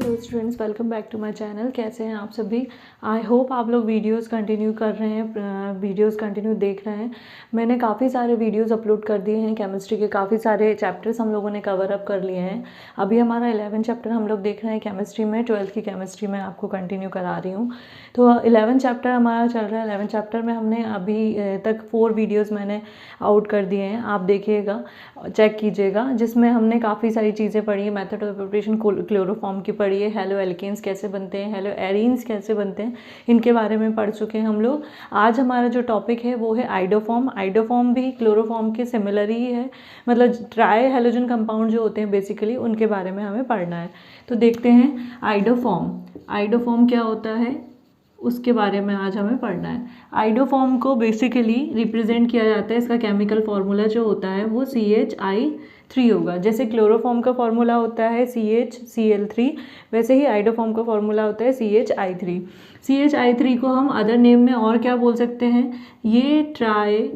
Hello students, welcome back to my channel. कैसे हैं आप सभी? आई होप आप लोग वीडियोस कंटिन्यू कर रहे हैं, वीडियोस कंटिन्यू देख रहे हैं। मैंने काफ़ी सारे वीडियोस अपलोड कर दिए हैं। केमिस्ट्री के काफ़ी सारे चैप्टर्स हम लोगों ने कवर अप कर लिए हैं। अभी हमारा 11 चैप्टर हम लोग देख रहे हैं केमिस्ट्री में। 12th की केमिस्ट्री में आपको कंटिन्यू करा रही हूँ। तो 11 चैप्टर हमारा चल रहा है। 11 चैप्टर में हमने अभी तक 4 वीडियोज़ मैंने आउट कर दिए हैं। आप देखिएगा, चेक कीजिएगा, जिसमें हमने काफ़ी सारी चीज़ें पढ़ी है। मेथड ऑफ प्रिपरेशन क्लोरोफॉर्म की पढ़ी है, हेलो एल्केन्स कैसे बनते हैं, हेलो एरीन्स कैसे बनते हैं, इनके बारे में पढ़ चुके हैं हम लोग। आज हमारा जो टॉपिक है वो है आइडोफॉर्म। आइडोफॉर्म भी क्लोरोफॉर्म के सिमिलर ही है, मतलब ट्राई हेलोजन कंपाउंड जो होते हैं बेसिकली उनके बारे में हमें पढ़ना है। तो देखते हैं आइडोफॉर्म। आइडोफॉर्म क्या होता है उसके बारे में आज हमें पढ़ना है। आइडोफॉर्म को बेसिकली रिप्रेजेंट किया जाता है, इसका केमिकल फार्मूला जो होता है वो CH3 होगा। जैसे क्लोरोफॉर्म का फार्मूला होता है CHCl3, वैसे ही आइडोफॉर्म का फार्मूला होता है CHI3। CHI3 को हम अदर नेम में और क्या बोल सकते हैं, ये ट्राई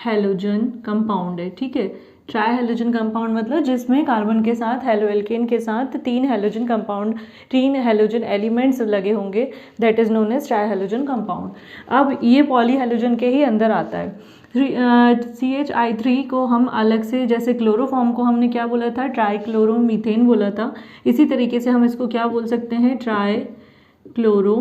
हेलोजन कंपाउंड है। ठीक है, ट्राई हेलोजन कंपाउंड मतलब जिसमें कार्बन के साथ हेलो एल्केन के साथ 3 हेलोजन कंपाउंड, 3 हेलोजन एलिमेंट्स लगे होंगे, that is known as tri halogen compound. अब ये पॉली हेलोजन के ही अंदर आता है। CHI3 को हम अलग से, जैसे क्लोरोफॉर्म को हमने क्या बोला था, ट्राई क्लोरोमीथेन बोला था, इसी तरीके से हम इसको क्या बोल सकते हैं, ट्राई क्लोरो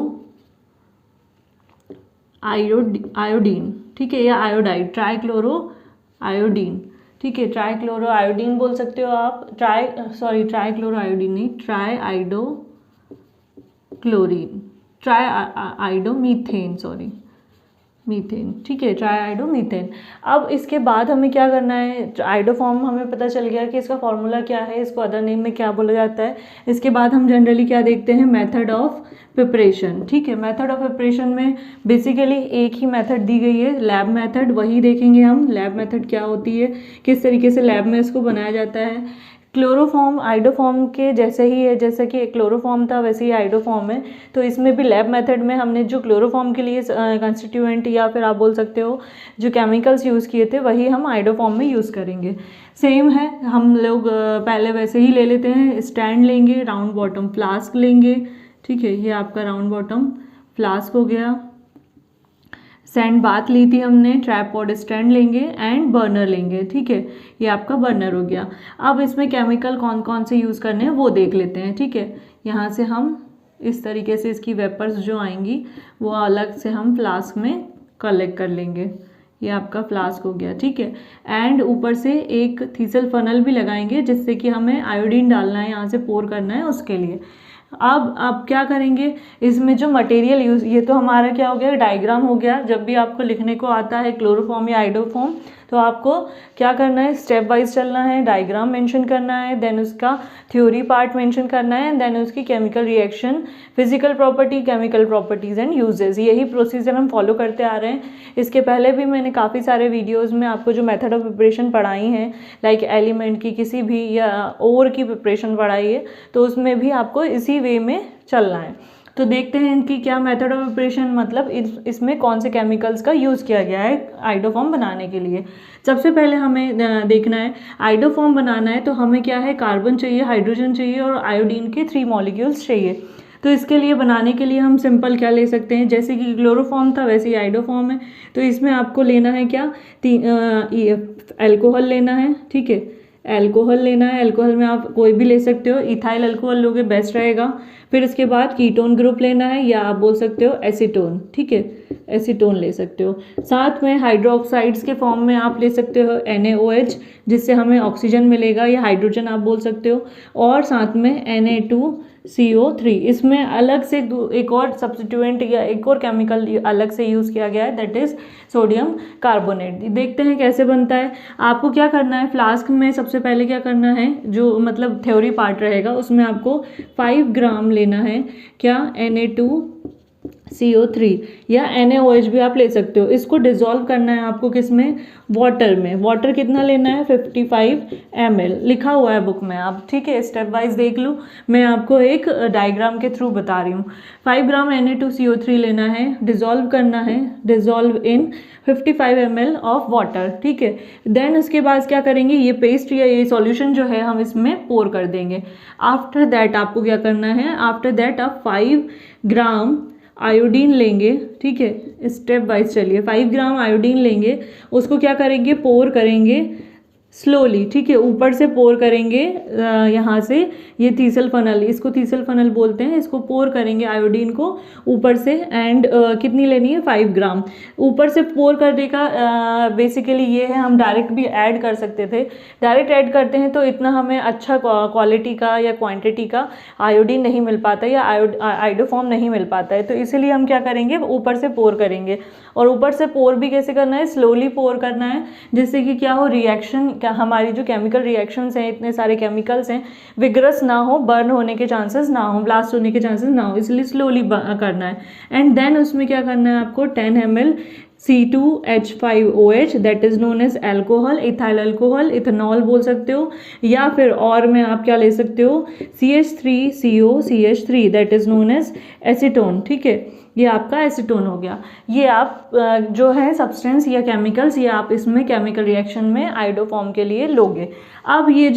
आयोडीन। ठीक है, या आयोडाइड, ट्राई क्लोरो आयोडीन। ठीक है, ट्राई क्लोरो आयोडीन बोल सकते हो आप। ट्राई क्लोरो आयोडीन नहीं, try आइडो chlorine, try आइडो methane, methane. ठीक है, ट्राई आइडो मीथेन। अब इसके बाद हमें क्या करना है, आइडोफॉर्म हमें पता चल गया कि इसका फॉर्मूला क्या है, इसको अदर नेम में क्या बोला जाता है। इसके बाद हम जनरली क्या देखते हैं, मेथड ऑफ प्रिपरेशन। ठीक है, मेथड ऑफ प्रिपरेशन में बेसिकली एक ही मेथड दी गई है, लैब मेथड, वही देखेंगे हम। लैब मेथड क्या होती है, किस तरीके से लैब में इसको बनाया जाता है। क्लोरोफॉर्म आइडोफॉर्म के जैसे ही है, जैसे कि क्लोरोफॉर्म था वैसे ही आइडोफॉर्म है। तो इसमें भी लैब मेथड में हमने जो क्लोरोफॉर्म के लिए कंस्टिट्यूएंट या फिर आप बोल सकते हो जो केमिकल्स यूज़ किए थे वही हम आइडोफॉर्म में यूज़ करेंगे। सेम है, हम लोग पहले वैसे ही ले लेते हैं। स्टैंड लेंगे, राउंड बॉटम फ्लास्क लेंगे। ठीक है, ये आपका राउंड बॉटम फ्लास्क हो गया। सैंड बाथ ली थी हमने, ट्राइपॉड स्टैंड लेंगे एंड बर्नर लेंगे। ठीक है, ये आपका बर्नर हो गया। अब इसमें केमिकल कौन कौन से यूज़ करने हैं वो देख लेते हैं। ठीक है, यहाँ से हम इस तरीके से इसकी वेपर्स जो आएंगी वो अलग से हम फ्लास्क में कलेक्ट कर लेंगे। ये आपका फ्लास्क हो गया। ठीक है, एंड ऊपर से एक थीसल फनल भी लगाएंगे जिससे कि हमें आयोडीन डालना है, यहाँ से पोर करना है उसके लिए। अब क्या करेंगे, इसमें जो मटेरियल यूज, ये तो हमारा क्या हो गया, डायग्राम हो गया। जब भी आपको लिखने को आता है क्लोरोफॉर्म या आइडोफॉर्म तो आपको क्या करना है, स्टेप वाइज चलना है, डायग्राम मेंशन करना है, देन उसका थ्योरी पार्ट मेंशन करना है, देन उसकी chemical reaction, physical property, chemical properties and uses. यही प्रोसीजर हम फॉलो करते आ रहे हैं। इसके पहले भी मैंने काफ़ी सारे वीडियोज़ में आपको जो मेथड ऑफ प्रिपरेशन पढ़ाई हैं, लाइक एलिमेंट की किसी भी या ओर की प्रिपरेशन पढ़ाई है, तो उसमें भी आपको इसी वे में चलना है। तो देखते हैं इनकी क्या मेथड ऑफ प्रिपरेशन, मतलब इसमें कौन से केमिकल्स का यूज़ किया गया है आइडोफॉर्म बनाने के लिए। सबसे पहले हमें देखना है, आइडोफॉर्म बनाना है तो हमें क्या है, कार्बन चाहिए, हाइड्रोजन चाहिए और आयोडीन के 3 मॉलिक्यूल्स चाहिए। तो इसके लिए बनाने के लिए हम सिंपल क्या ले सकते हैं, जैसे कि क्लोरोफॉर्म था वैसे ही आइडोफॉर्म है। तो इसमें आपको लेना है क्या, एल्कोहल लेना है। ठीक है, एल्कोहल लेना है। एल्कोहल में आप कोई भी ले सकते हो, इथाइल अल्कोहल लोगे बेस्ट रहेगा। फिर इसके बाद कीटोन ग्रुप लेना है, या आप बोल सकते हो एसीटोन। ठीक है, एसीटोन ले सकते हो। साथ में हाइड्रोक्साइड्स के फॉर्म में आप ले सकते हो NaOH, जिससे हमें ऑक्सीजन मिलेगा, या हाइड्रोजन आप बोल सकते हो। और साथ में Na2CO3। इसमें अलग से एक और सब्स्टिट्यूएंट या एक और केमिकल अलग से यूज़ किया गया है, दैट इज सोडियम कार्बोनेट। देखते हैं कैसे बनता है। आपको क्या करना है, फ्लास्क में सबसे पहले क्या करना है, जो मतलब थ्योरी पार्ट रहेगा उसमें आपको 5 ग्राम लेना है, क्या, Na2 CO3 या NaOH भी आप ले सकते हो। इसको डिज़ोल्व करना है आपको किसमें, वाटर में। वाटर कितना लेना है, 55 ml, लिखा हुआ है बुक में आप, ठीक है, स्टेप वाइज देख लो, मैं आपको एक डायग्राम के थ्रू बता रही हूँ। 5 ग्राम Na2CO3 लेना है, डिज़ोल्व करना है, dissolve in 55 ml of water, ठीक है। देन उसके बाद क्या करेंगे, ये पेस्ट या ये सॉल्यूशन जो है हम इसमें पोर कर देंगे। आफ्टर दैट आपको क्या करना है, आफ्टर दैट आप 5 ग्राम आयोडीन लेंगे, ठीक है, स्टेप वाइज चलिए। 5 ग्राम आयोडीन लेंगे, उसको क्या करेंगे, पोर करेंगे स्लोली, ठीक है, ऊपर से पोर करेंगे यहाँ से, ये थीसल फनल, इसको थीसल फनल बोलते हैं, इसको पोर करेंगे आयोडीन को ऊपर से। एंड कितनी लेनी है, 5 ग्राम ऊपर से पोर करने का बेसिकली ये है, हम डायरेक्ट भी ऐड कर सकते थे, डायरेक्ट ऐड करते हैं तो इतना हमें अच्छा क्वालिटी का या क्वांटिटी का आयोडीन नहीं मिल पाता या आयोडोफॉर्म नहीं मिल पाता है, तो इसीलिए हम क्या करेंगे, ऊपर से पोर करेंगे। और ऊपर से पोर भी कैसे करना है, स्लोली पोर करना है, जिससे कि क्या हो, रिएक्शन, हमारी जो केमिकल रिएक्शंस हैं, इतने सारे केमिकल्स हैं, विग्रस ना हो, बर्न होने के चांसेस ना हो, ब्लास्ट होने के चांसेस ना हो, इसलिए स्लोली करना है। एंड देन उसमें क्या करना है आपको, 10 ml C2H5OH that is known as alcohol, ethyl alcohol, ethanol बोल सकते हो, या फिर और में आप क्या ले सकते हो, CH3COCH3 that is known as acetone, ठीक है, ये आपका एसीटोन हो गया। ये आप जो है सब्सटेंस या केमिकल्स, ये आप इसमें केमिकल रिएक्शन में आयोडोफॉर्म के लिए लोगे। अब ये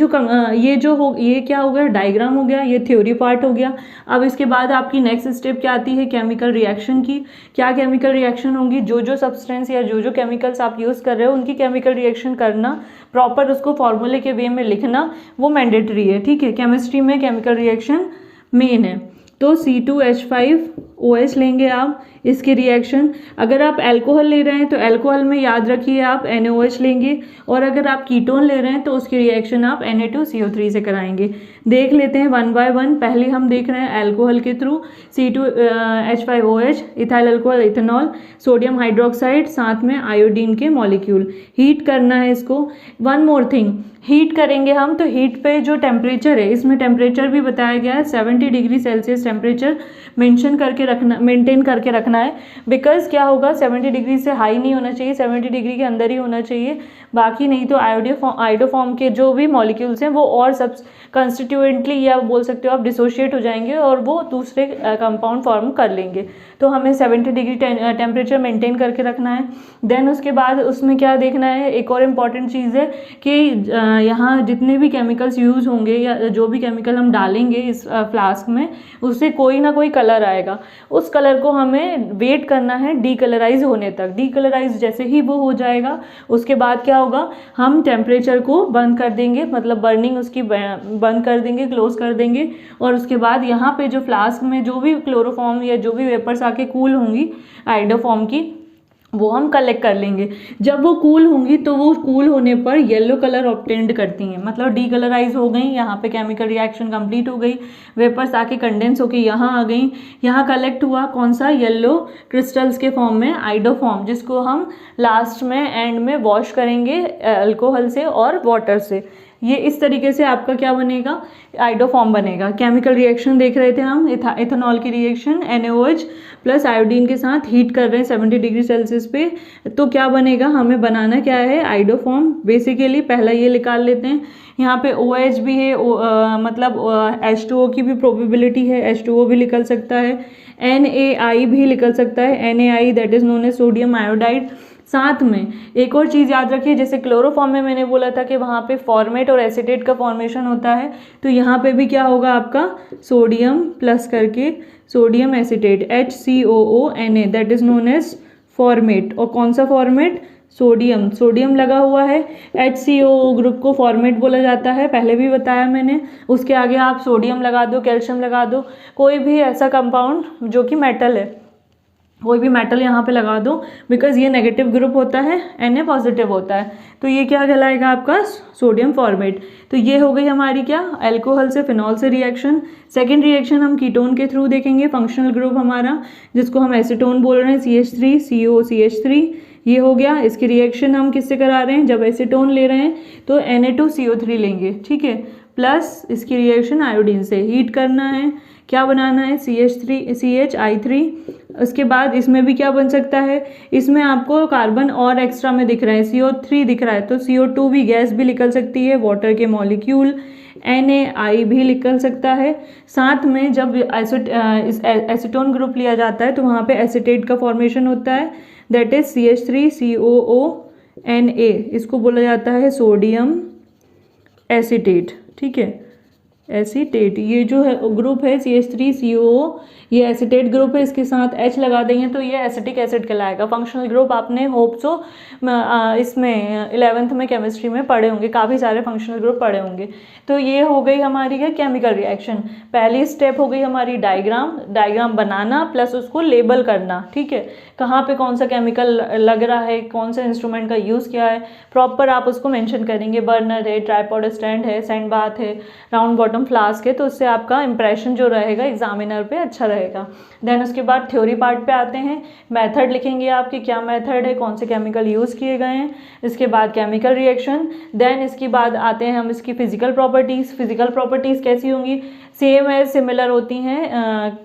क्या हो गया, डायग्राम हो गया, ये थ्योरी पार्ट हो गया। अब इसके बाद आपकी नेक्स्ट स्टेप क्या आती है, केमिकल रिएक्शन की। क्या केमिकल रिएक्शन होंगी, जो सब्सटेंस या जो केमिकल्स आप यूज़ कर रहे हो उनकी केमिकल रिएक्शन करना, प्रॉपर उसको फॉर्मूले के वे में लिखना, वो मैंडेटरी है, ठीक है। केमिस्ट्री में केमिकल रिएक्शन मेन है। तो C2H5OH लेंगे आप, इसके रिएक्शन, अगर आप अल्कोहल ले रहे हैं तो अल्कोहल में याद रखिए आप NaOH लेंगे, और अगर आप कीटोन ले रहे हैं तो उसकी रिएक्शन आप Na2CO3 से कराएंगे। देख लेते हैं वन बाय वन। पहले हम देख रहे हैं अल्कोहल के through, C2H5OH, ethyl alcohol, ethanol, sodium hydroxide, साथ में आयोडीन के मॉलिक्यूल। हीट करना है इसको। वन मोर थिंग, हीट करेंगे हम तो हीट पे जो टेम्परेचर है, इसमें टेम्परेचर भी बताया गया है, 70 डिग्री सेल्सियस टेम्परेचर मेंटेन करके रखना है। बिकॉज क्या होगा, 70 डिग्री से हाई नहीं होना चाहिए, 70 डिग्री के अंदर ही होना चाहिए, बाकी नहीं तो आयोडोफॉर्म के जो भी मॉलिक्यूल्स हैं वो और सब कंस्टिट्यूएंटली, या बोल सकते हो आप, डिसोशिएट हो जाएंगे और वो दूसरे कंपाउंड फॉर्म कर लेंगे। तो हमें 70 डिग्री टेम्परेचर मेंटेन करके रखना है। देन उसके बाद उसमें क्या देखना है, एक और इम्पॉर्टेंट चीज़ है कि यहाँ जितने भी केमिकल्स यूज़ होंगे या जो भी केमिकल हम डालेंगे इस फ्लास्क में, उससे कोई ना कोई कलर आएगा। उस कलर को हमें वेट करना है डीकलराइज होने तक। डीकलराइज जैसे ही वो हो जाएगा, उसके बाद क्या होगा, हम टेम्परेचर को बंद कर देंगे, मतलब बर्निंग उसकी बंद कर देंगे, क्लोज कर देंगे। और उसके बाद यहाँ पे जो फ्लास्क में जो भी क्लोरोफॉर्म या जो भी वेपर्स आके कूल होंगी आयोडोफॉर्म की, वो हम कलेक्ट कर लेंगे। जब वो कूल होंगी तो वो कूल होने पर येलो कलर ऑब्टेंड करती हैं, मतलब डीकलराइज हो गई, यहाँ पे केमिकल रिएक्शन कंप्लीट हो गई, वेपर्स आके कंडेंस होके यहाँ आ गई। यहाँ कलेक्ट हुआ कौन सा, येलो क्रिस्टल्स के फॉर्म में आयोडोफॉर्म, जिसको हम लास्ट में एंड में वॉश करेंगे अल्कोहल से और वाटर से। ये इस तरीके से आपका क्या बनेगा, आयोडोफॉर्म बनेगा। केमिकल रिएक्शन देख रहे थे हम, इथेनॉल की रिएक्शन NaOH प्लस आयोडीन के साथ हीट कर रहे हैं 70 डिग्री सेल्सियस पे, तो क्या बनेगा, हमें बनाना क्या है, आयोडोफॉर्म। बेसिकली पहला ये निकाल लेते हैं, यहाँ पे OH भी है, मतलब H2O की भी प्रोबेबिलिटी है, H2O भी निकल सकता है, NaI भी निकल सकता है, NaI that is known as sodium iodide. साथ में एक और चीज़ याद रखिए, जैसे क्लोरोफॉर्म में मैंने बोला था कि वहाँ पे फॉर्मेट और एसीटेट का फॉर्मेशन होता है, तो यहाँ पे भी क्या होगा आपका, सोडियम प्लस करके sodium acetate HCOONA that is known as formate. और कौन सा फॉर्मेट, सोडियम लगा हुआ है, HCOO ग्रुप को फॉर्मेट बोला जाता है, पहले भी बताया मैंने। उसके आगे आप सोडियम लगा दो, कैल्शियम लगा दो, कोई भी ऐसा कंपाउंड जो कि मेटल है, कोई भी मेटल यहाँ पे लगा दो, बिकॉज ये नेगेटिव ग्रुप होता है, Na पॉजिटिव होता है, तो ये क्या कहलाएगा आपका, सोडियम फॉर्मेट। तो ये हो गई हमारी क्या, अल्कोहल से फिनॉल से रिएक्शन। सेकेंड रिएक्शन हम कीटोन के थ्रू देखेंगे, फंक्शनल ग्रुप हमारा जिसको हम एसीटोन बोल रहे हैं, CH3COCH3, ये हो गया। इसकी रिएक्शन हम किससे करा रहे हैं, जब एसीटोन ले रहे हैं तो Na2CO3 लेंगे, ठीक है, प्लस इसकी रिएक्शन आयोडीन से हीट करना है, क्या बनाना है, CH3 उसके बाद इसमें भी क्या बन सकता है, इसमें आपको कार्बन और एक्स्ट्रा में दिख रहा है, CO3 दिख रहा है, तो CO2 भी गैस भी निकल सकती है, वाटर के मॉलिक्यूल NaI भी निकल सकता है। साथ में जब एसीटोन ग्रुप लिया जाता है तो वहाँ पे एसीटेट का फॉर्मेशन होता है, दैट इज CH3COONA, इसको बोला जाता है सोडियम एसीटेट, ठीक है, एसीटेट। ये जो है ग्रुप है CH3COO, ये एसीटेट ग्रुप है, इसके साथ H लगा देंगे तो ये एसिटिक एसिड कहलाएगा। फंक्शनल ग्रुप आपने होप सो इसमें 11th में केमिस्ट्री में पढ़े होंगे, काफ़ी सारे फंक्शनल ग्रुप पढ़े होंगे। तो ये हो गई हमारी क्या, केमिकल रिएक्शन। पहली स्टेप हो गई हमारी डायग्राम बनाना प्लस उसको लेबल करना, ठीक है, कहाँ पे कौन सा केमिकल लग रहा है, कौन सा इंस्ट्रूमेंट का यूज़ किया है, प्रॉपर आप उसको मेंशन करेंगे। बर्नर है, ट्राइपॉड स्टैंड है, सैंड बाथ है, राउंड बॉटम फ्लास्क है, तो उससे आपका इंप्रेशन जो रहेगा एग्जामिनर पे अच्छा रहेगा। देन उसके बाद थ्योरी पार्ट पे आते हैं, मेथड लिखेंगे आपके क्या मेथड है, कौन से केमिकल यूज़ किए गए हैं। इसके बाद केमिकल रिएक्शन, देन इसके बाद आते हैं हम इसकी फिजिकल प्रॉपर्टीज़ कैसी होंगी, सेम एज सिमिलर होती हैं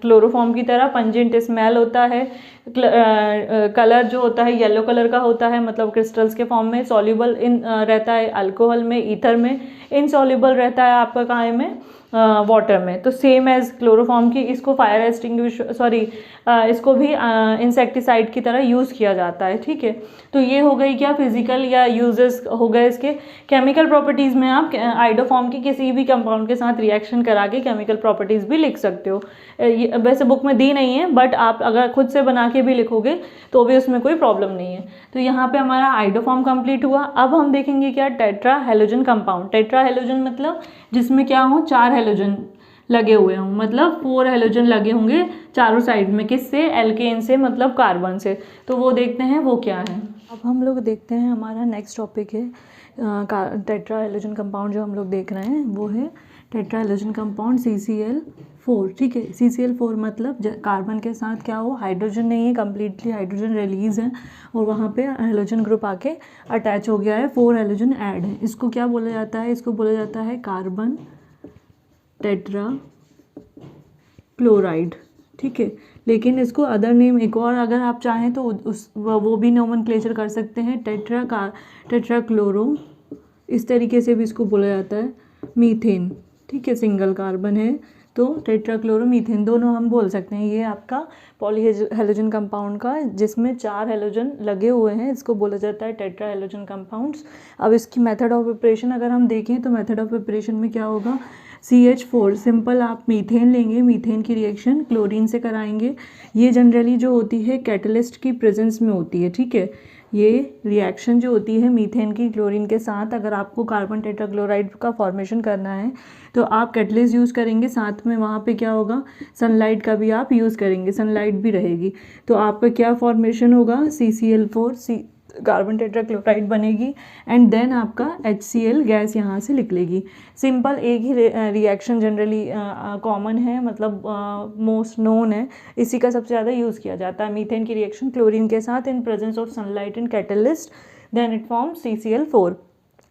क्लोरोफॉर्म की तरह। पंजेंट स्मेल होता है, कलर जो होता है येलो कलर का होता है, मतलब क्रिस्टल्स के फॉर्म में। सॉल्युबल इन रहता है अल्कोहल में, ईथर में। इनसॉल्युबल रहता है आपका कहाँ में, वाटर में। तो सेम एज क्लोरोफॉर्म की, इसको फायर एक्सटिंग्विश इसको भी इंसेक्टिसाइड की तरह यूज़ किया जाता है, ठीक है। तो ये हो गई क्या, फिजिकल या यूजेस हो गए इसके। केमिकल प्रॉपर्टीज़ में आप आइडोफॉर्म की किसी भी कंपाउंड के साथ रिएक्शन करा के केमिकल प्रॉपर्टीज़ भी लिख सकते हो। वैसे बुक में दी नहीं है, बट आप अगर खुद से बना के भी लिखोगे तो भी उसमें कोई प्रॉब्लम नहीं है। तो यहाँ पे हमारा आइडोफॉर्म कंप्लीट हुआ। अब हम देखेंगे क्या, tetra halogen compound. Tetra halogen मतलब जिसमें क्या हो, 4 हेलोजन लगे हुए हों, मतलब 4 हेलोजन लगे होंगे चारों साइड में, किससे, एल्केन से, मतलब कार्बन से। तो वो देखते हैं वो क्या है। अब हम लोग देखते हैं हमारा नेक्स्ट टॉपिक है टेट्रा हेलोजन कंपाउंड। जो हम लोग देख रहे हैं वो है टेट्रा हेलोजन कंपाउंड CCl4, ठीक है। CCl4 मतलब कार्बन के साथ क्या हो, हाइड्रोजन नहीं है, कम्प्लीटली हाइड्रोजन रिलीज है और वहाँ पे हेलोजन ग्रुप आके अटैच हो गया है, 4 हेलोजन ऐड है। इसको क्या बोला जाता है, इसको बोला जाता है कार्बन टेट्रा क्लोराइड, ठीक है। लेकिन इसको अदर नेम एक और अगर आप चाहें तो वो भी नोमेनक्लेचर कर सकते हैं, टेट्रा क्लोरो, इस तरीके से भी इसको बोला जाता है। मीथेन, ठीक है, सिंगल कार्बन है तो टेट्रा क्लोरो मीथेन, दोनों हम बोल सकते हैं। ये आपका पॉली हेलोजन कंपाउंड का जिसमें 4 हेलोजन लगे हुए हैं, इसको बोला जाता है टेट्रा हेलोजन कंपाउंड्स। अब इसकी मेथड ऑफ प्रिपरेशन अगर हम देखें तो मेथड ऑफ प्रिपरेशन में क्या होगा, CH4 सिंपल आप मीथेन लेंगे, मीथेन की रिएक्शन क्लोरीन से कराएंगे। ये जनरली जो होती है कैटलिस्ट की प्रेजेंस में होती है, ठीक है। ये रिएक्शन जो होती है मीथेन की क्लोरीन के साथ, अगर आपको कार्बन टेट्राक्लोराइड का फॉर्मेशन करना है तो आप कैटलिस्ट यूज़ करेंगे, साथ में वहाँ पे क्या होगा, सनलाइट का भी आप यूज़ करेंगे, सनलाइट भी रहेगी। तो आपका क्या फॉर्मेशन होगा, CCl4 कार्बन टेट्राक्लोराइड बनेगी एंड देन आपका HCl गैस यहाँ से निकलेगी। सिंपल एक ही रिएक्शन जनरली कॉमन है, मतलब मोस्ट नोन है, इसी का सबसे ज़्यादा यूज़ किया जाता है। मीथेन की रिएक्शन क्लोरीन के साथ in presence of sunlight and catalyst, then it form CCl4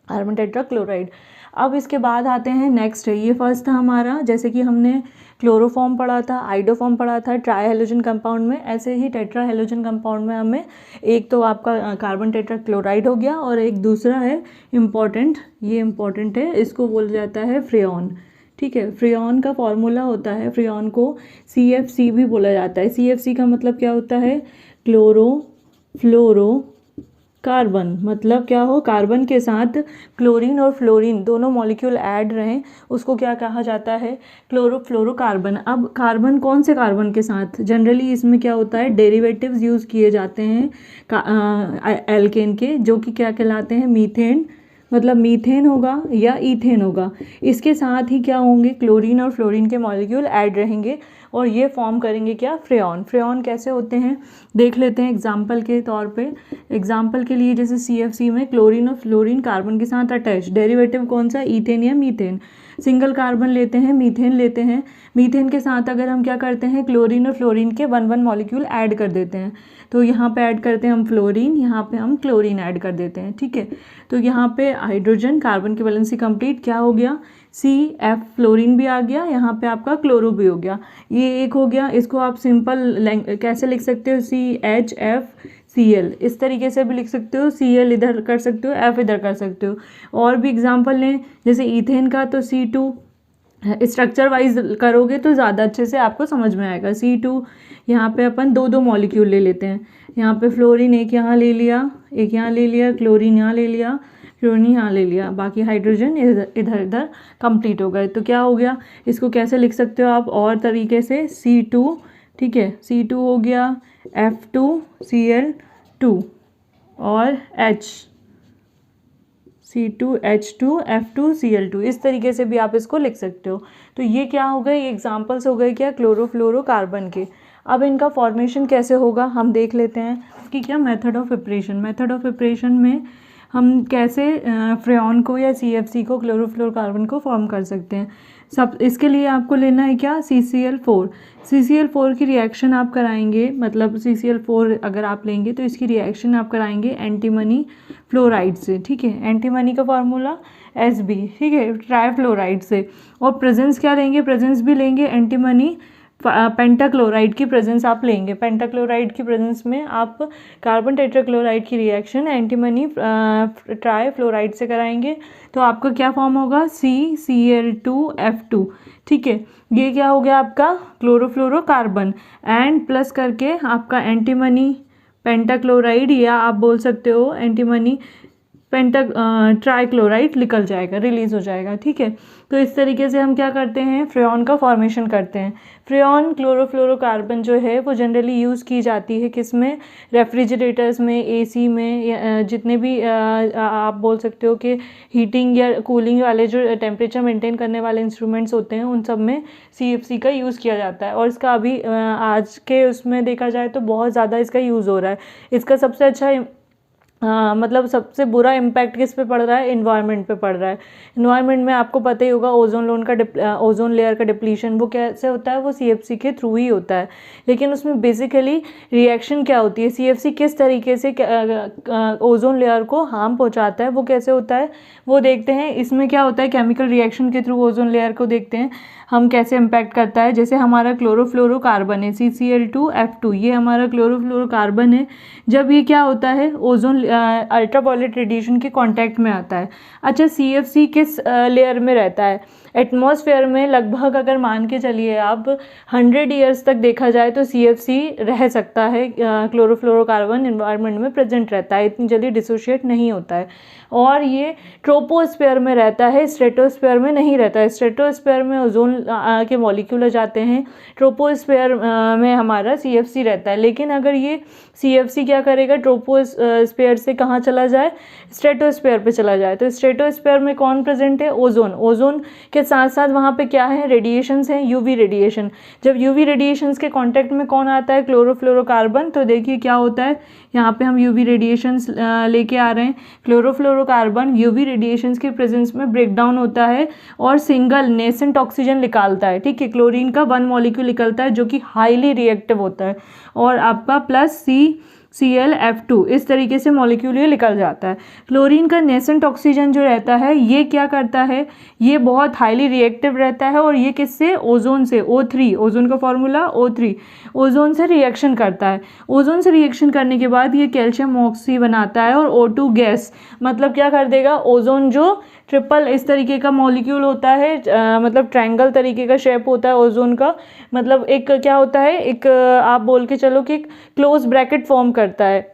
carbon tetrachloride. अब इसके बाद आते हैं नेक्स्ट है, ये फर्स्ट था हमारा, जैसे कि हमने क्लोरोफॉर्म पढ़ा था, आइडोफॉर्म पढ़ा था ट्राई हेलोजन कंपाउंड में, ऐसे ही टेट्रा हेलोजन कंपाउंड में हमें एक तो आपका कार्बन टेट्राक्लोराइड हो गया और एक दूसरा है इम्पॉर्टेंट, ये इम्पॉर्टेंट है, इसको बोला जाता है फ्रेऑन, ठीक है। फ्रेऑन का फॉर्मूला होता है, फ्रेऑन को CFC भी बोला जाता है। CFC का मतलब क्या होता है, क्लोरो फ्लोरो कार्बन, मतलब क्या हो, कार्बन के साथ क्लोरीन और फ्लोरीन दोनों मॉलिक्यूल ऐड रहें, उसको क्या कहा जाता है, क्लोरोफ्लोरोकार्बन। अब कार्बन कौन से कार्बन के साथ, जनरली इसमें क्या होता है, डेरिवेटिव्स यूज़ किए जाते हैं एल्केन के, जो कि क्या कहलाते हैं, मीथेन, मतलब मीथेन होगा या ईथेन होगा। इसके साथ ही क्या होंगे, क्लोरीन और फ्लोरीन के मॉलिक्यूल ऐड रहेंगे, और ये फॉर्म करेंगे क्या, फ्रेऑन। फ्रेऑन कैसे होते हैं देख लेते हैं एग्जाम्पल के तौर पे। एग्जाम्पल के लिए जैसे CFC में क्लोरीन और फ्लोरीन कार्बन के साथ अटैच, डेरिवेटिव कौन सा, ईथेन या मीथेन। सिंगल कार्बन लेते हैं, मीथेन लेते हैं, मीथेन के साथ अगर हम क्या करते हैं, क्लोरीन और फ्लोरीन के 1 मॉलिक्यूल ऐड कर देते हैं। तो यहाँ पे ऐड करते हैं हम फ्लोरीन, यहाँ पे हम क्लोरीन ऐड कर देते हैं, ठीक है। तो यहाँ पे हाइड्रोजन, कार्बन की वैलेंसी कंप्लीट, क्या हो गया, CF फ्लोरीन भी आ गया, यहाँ पे आपका क्लोरो भी हो गया, ये एक हो गया। इसको आप सिंपल कैसे लिख सकते हो, CHFCl, इस तरीके से भी लिख सकते हो, Cl इधर कर सकते हो, F इधर कर सकते हो। और भी एग्जांपल लें जैसे ईथेन का, तो C2 स्ट्रक्चर वाइज करोगे तो ज़्यादा अच्छे से आपको समझ में आएगा। C2 यहाँ पे अपन 2 मॉलिक्यूल ले लेते हैं, यहाँ पे फ्लोरीन एक यहाँ ले लिया, एक यहाँ ले लिया, क्लोरीन यहाँ ले लिया, फ्लोरीन यहाँ ले लिया, बाकी हाइड्रोजन इधर इधर कंप्लीट हो गए। तो क्या हो गया, इसको कैसे लिख सकते हो आप और तरीके से, C2, ठीक है, C2 हो गया, F2Cl2 और C2H2F2Cl2, इस तरीके से भी आप इसको लिख सकते हो। तो ये क्या हो गए, ये एग्जाम्पल्स हो गए क्या, क्लोरोफ्लोरोकार्बन के। अब इनका फॉर्मेशन कैसे होगा हम देख लेते हैं कि क्या method of preparation. Method of preparation में हम कैसे फ्रेऑन को या CFC को, क्लोरोफ्लोरोकार्बन को फॉर्म कर सकते हैं। सब इसके लिए आपको लेना है क्या, CCl4। CCl4 की रिएक्शन आप कराएंगे, मतलब CCl4 अगर आप लेंगे तो इसकी रिएक्शन आप कराएंगे एंटीमनी फ्लोराइड से, ठीक है। एंटीमनी का फार्मूला Sb, ठीक है, ट्राईफ्लोराइड से। और प्रेजेंस क्या लेंगे, प्रेजेंस भी लेंगे एंटीमनी पेंटाक्लोराइड की प्रेजेंस आप लेंगे। पेंटाक्लोराइड की प्रेजेंस में आप कार्बन टेट्राक्लोराइड की रिएक्शन एंटीमनी ट्राईफ्लोराइड से कराएंगे। तो आपका क्या फॉर्म होगा, CCl2F2, ठीक है। ये क्या हो गया आपका क्लोरोफ्लोरोकार्बन, एंड प्लस करके आपका एंटीमनी पेंटाक्लोराइड, या आप बोल सकते हो एंटीमनी ट्राईक्लोराइड निकल जाएगा, रिलीज हो जाएगा, ठीक है। तो इस तरीके से हम क्या करते हैं, फ्रेऑन का फॉर्मेशन करते हैं। फ्रेऑन क्लोरोफ्लोरोकार्बन जो है वो जनरली यूज़ की जाती है किस में, रेफ्रिजरेटर्स में, AC में, जितने भी आप बोल सकते हो कि हीटिंग या कूलिंग वाले जो टेम्परेचर मेंटेन करने वाले इंस्ट्रूमेंट्स होते हैं उन सब में CFC का यूज़ किया जाता है। और इसका अभी आज के उसमें देखा जाए तो बहुत ज़्यादा इसका यूज़ हो रहा है। इसका सबसे अच्छा मतलब सबसे बुरा इम्पैक्ट किस पे पड़ रहा है, इन्वायरमेंट पे पड़ रहा है। इन्वायरमेंट में आपको पता ही होगा ओजोन लेयर का डिप्लीशन वो कैसे होता है, वो CFC के थ्रू ही होता है। लेकिन उसमें बेसिकली रिएक्शन क्या होती है, CFC किस तरीके से ओजोन लेयर को हार्म पहुंचाता है, वो कैसे होता है वो देखते हैं। इसमें क्या होता है, केमिकल रिएक्शन के थ्रू ओजोन लेयर को देखते हैं हम कैसे इम्पैक्ट करता है। जैसे हमारा क्लोरोफ्लोरोकार्बन है CCl2F2, ये हमारा क्लोरोफ्लोरोकार्बन है। जब ये क्या होता है, ओजोन अल्ट्रावायलेट रेडिएशन के कांटेक्ट में आता है। अच्छा, CFC किस लेयर में रहता है, एटमॉस्फेयर में लगभग अगर मान के चलिए आप 100 ईयर्स तक देखा जाए तो CFC रह सकता है। क्लोरोफ्लोरोकार्बन एनवायरनमेंट में प्रेजेंट रहता है, इतनी जल्दी डिसोशिएट नहीं होता है। और ये ट्रोपोस्फेयर में रहता है, स्ट्रेटोस्फेयर में नहीं रहता है। स्ट्रेटोस्फेयर में ओजोन के मॉलिक्यूल जाते हैं, ट्रोपोस्फेयर में हमारा CFC रहता है। लेकिन अगर ये CFC क्या करेगा, ट्रोपोस्फेयर से कहाँ चला जाए, स्ट्रेटोस्फेयर पे चला जाए, तो स्ट्रेटोस्फेयर में कौन प्रेजेंट है, ओजोन। ओजोन के साथ साथ वहाँ पे क्या है, रेडिएशंस हैं, UV रेडिएशन। जब UV रेडिएशंस के कांटेक्ट में कौन आता है, क्लोरोफ्लोरोकार्बन। तो देखिए क्या होता है, यहाँ पे हम UV रेडिएशंस लेके आ रहे हैं। क्लोरोफ्लोरोकार्बन UV रेडिएशंस के प्रेजेंस में ब्रेक डाउन होता है और सिंगल नेसेंट ऑक्सीजन निकालता है, ठीक है। क्लोरीन का 1 मॉलिक्यूल निकलता है जो कि हाईली रिएक्टिव होता है, और आपका प्लस CClF2, इस तरीके से मॉलिक्यूल ये निकल जाता है। क्लोरीन का नेसेंट ऑक्सीजन जो रहता है ये क्या करता है, ये बहुत हाईली रिएक्टिव रहता है, और ये किससे, ओजोन से, O3, ओजोन का फॉर्मूला O3, ओजोन से रिएक्शन करता है। ओजोन से रिएक्शन करने के बाद ये कैल्शियम ऑक्सी बनाता है और O2 गैस, मतलब क्या कर देगा, ओजोन जो ट्रिपल इस तरीके का मॉलिक्यूल होता है, मतलब ट्रायंगल तरीके का शेप होता है ओजोन का, मतलब एक क्या होता है, एक आप बोल के चलो कि एक क्लोज ब्रैकेट फॉर्म करता है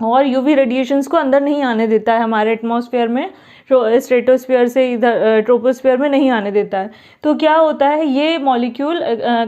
और UV रेडिएशंस को अंदर नहीं आने देता है हमारे एटमॉस्फेयर में, स्ट्रेटोस्फेयर से इधर ट्रोपोस्फेयर में नहीं आने देता है। तो क्या होता है, ये मॉलिक्यूल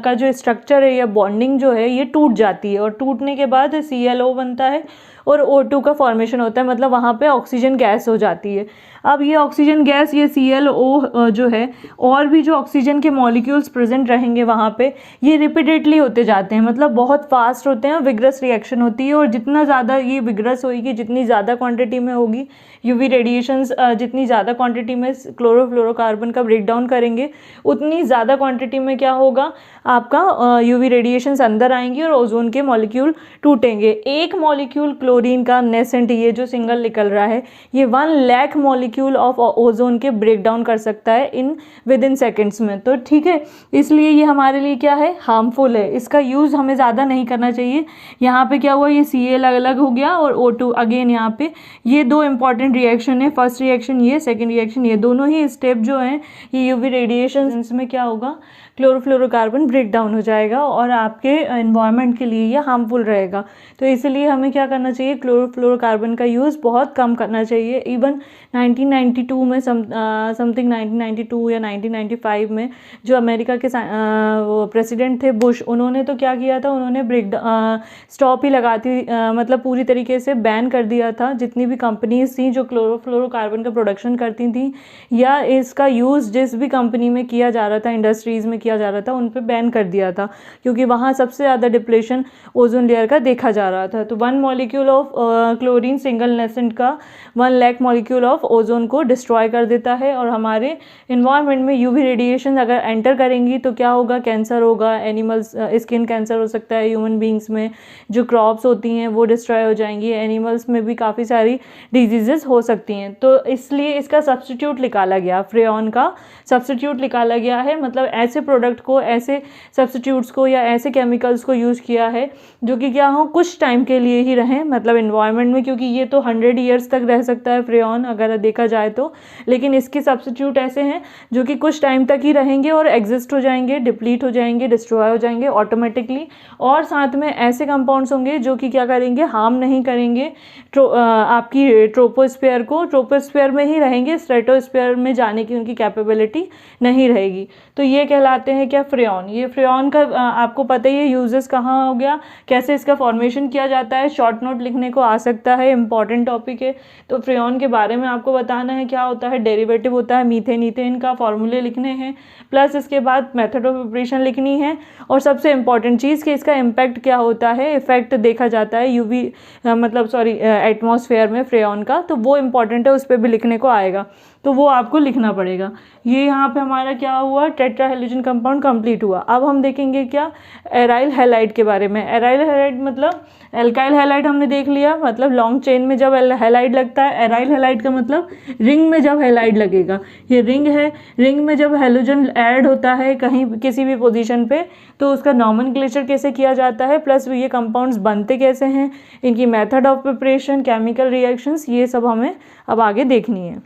का जो स्ट्रक्चर है या बॉन्डिंग जो है ये टूट जाती है, और टूटने के बाद ClO बनता है, और O2 का फॉर्मेशन होता है, मतलब वहाँ पे ऑक्सीजन गैस हो जाती है। अब ये ऑक्सीजन गैस, ये ClO जो है, और भी जो ऑक्सीजन के मॉलिक्यूल्स प्रेजेंट रहेंगे वहाँ पे, ये रिपीटेडली होते जाते हैं, मतलब बहुत फास्ट होते हैं, विग्रस रिएक्शन होती है। और जितना ज़्यादा ये विग्रस होगी, जितनी ज़्यादा क्वांटिटी में होगी यूवी रेडिएशंस, जितनी ज़्यादा क्वांटिटी में क्लोरोफ्लोरोकार्बन का ब्रेक डाउन करेंगे, उतनी ज़्यादा क्वांटिटी में क्या होगा, आपका यूवी रेडिएशंस अंदर आएंगी और ओजोन के मॉलिक्यूल टूटेंगे। एक मॉलिक्यूल क्लोरीन का नेसेंट, ये जो सिंगल निकल रहा है, ये 1 लाख मॉलिक्यूल ऑफ ओजोन के ब्रेक डाउन कर सकता है विद इन सेकेंड्स में। तो ठीक है, इसलिए ये हमारे लिए क्या है, हार्मफुल है, इसका यूज़ हमें ज़्यादा नहीं करना चाहिए। यहाँ पे क्या हुआ, ये Cl अलग हो गया और O2 अगेन, यहाँ पे ये 2 इंपॉर्टेंट रिएक्शन है, फर्स्ट रिएक्शन ये, सेकेंड रिएक्शन ये, दोनों ही स्टेप जो हैं ये यूवी रेडिएशन में क्या होगा, क्लोरोफ्लोरोकार्बन ब्रेक डाउन हो जाएगा और आपके एनवायरनमेंट के लिए ये हार्मफुल रहेगा। तो इसलिए हमें क्या करना चाहिए, क्लोरोफ्लोरोकार्बन का यूज़ बहुत कम करना चाहिए। इवन 1992 में समथिंग 1992 या 1995 में जो अमेरिका के वो प्रेसिडेंट थे बुश, उन्होंने तो क्या किया था, उन्होंने स्टॉप ही लगाती, मतलब पूरी तरीके से बैन कर दिया था जितनी भी कंपनीज थी जो क्लोरोफ्लोरोकार्बन का प्रोडक्शन करती थी या इसका यूज़ जिस भी कंपनी में किया जा रहा था, इंडस्ट्रीज़ में किया जा रहा था, उन पे बैन कर दिया था, क्योंकि वहाँ सबसे ज़्यादा डिप्लेशन ओजोन लेयर का देखा जा रहा था। तो 1 molecule of chlorine single nascent का 1 लाख मॉलिक्यूल ऑफ ओजोन को डिस्ट्रॉय कर देता है। और हमारे इन्वायरमेंट में यूवी रेडिएशन अगर एंटर करेंगी तो क्या होगा, कैंसर होगा, एनिमल्स स्किन कैंसर हो सकता है, ह्यूमन बींग्स में जो क्रॉप्स होती हैं वो डिस्ट्रॉय हो जाएंगी, एनिमल्स में भी काफ़ी सारी डिजीजेस हो सकती हैं। तो इसलिए इसका सब्स्टिट्यूट निकाला गया, फ्रेऑन का सब्स्टिट्यूट निकाला गया है, मतलब ऐसे प्रोडक्ट को, ऐसे सब्स्टिट्यूट्स को या ऐसे केमिकल्स को यूज़ किया है जो कि क्या हो, कुछ टाइम के लिए ही रहें, मतलब इन्वायरमेंट में, क्योंकि ये तो 100 ईयर्स तक रह सकता है फ्रेऑन अगर देखा जाए तो, लेकिन इसके सब्स्टिट्यूट ऐसे हैं जो कि कुछ टाइम तक ही रहेंगे और एग्जिस्ट हो जाएंगे, डिप्लीट हो जाएंगे, डिस्ट्रॉय हो जाएंगे ऑटोमेटिकली। और साथ में ऐसे कंपाउंड्स होंगे जो कि क्या करेंगे, हार्म नहीं करेंगे आपकी ट्रोपोस्फीयर को, ट्रोपोस्फीयर में ही रहेंगे, स्ट्रेटोस्फीयर में जाने की उनकी कैपेबिलिटी नहीं रहेगी। तो ये कहलाते हैं क्या, फ्रेऑन। ये फ्रेऑन का आपको पता ही है यूजेस कहाँ हो गया, कैसे इसका फॉर्मेशन किया जाता है, शॉर्ट नोट लिखने को आ सकता है, इंपॉर्टेंट टॉपिक है। तो फ्रेऑन के बारे में आपको बताना है क्या होता है, डेरिवेटिव होता है मीथेन, ईथेन का फॉर्मूले लिखने हैं, प्लस इसके बाद मेथड ऑफ प्रिपरेशन लिखनी है, और सबसे इंपॉर्टेंट चीज़ कि इसका इम्पैक्ट क्या होता है, इफेक्ट देखा जाता है यूवी एटमॉस्फेयर में फ्रेऑन का, तो वो इंपॉर्टेंट है, उस पर भी लिखने को आएगा, तो वो आपको लिखना पड़ेगा। ये यहाँ पे हमारा क्या हुआ, टेट्रा हैलोजन कंपाउंड कंप्लीट हुआ। अब हम देखेंगे क्या, एराइल हैलाइड के बारे में। एराइल हैलाइड मतलब एल्काइल हैलाइड हमने देख लिया, मतलब लॉन्ग चेन में जब हैलाइड लगता है। एराइल हैलाइड का मतलब रिंग में जब हैलाइड लगेगा, ये रिंग है, रिंग में जब हैलोजन ऐड होता है कहीं किसी भी पोजीशन पे, तो उसका नॉमेनक्लेचर कैसे किया जाता है, प्लस ये कंपाउंड्स बनते कैसे हैं, इनकी method of preparation, chemical reactions, ये सब हमें अब आगे देखनी है।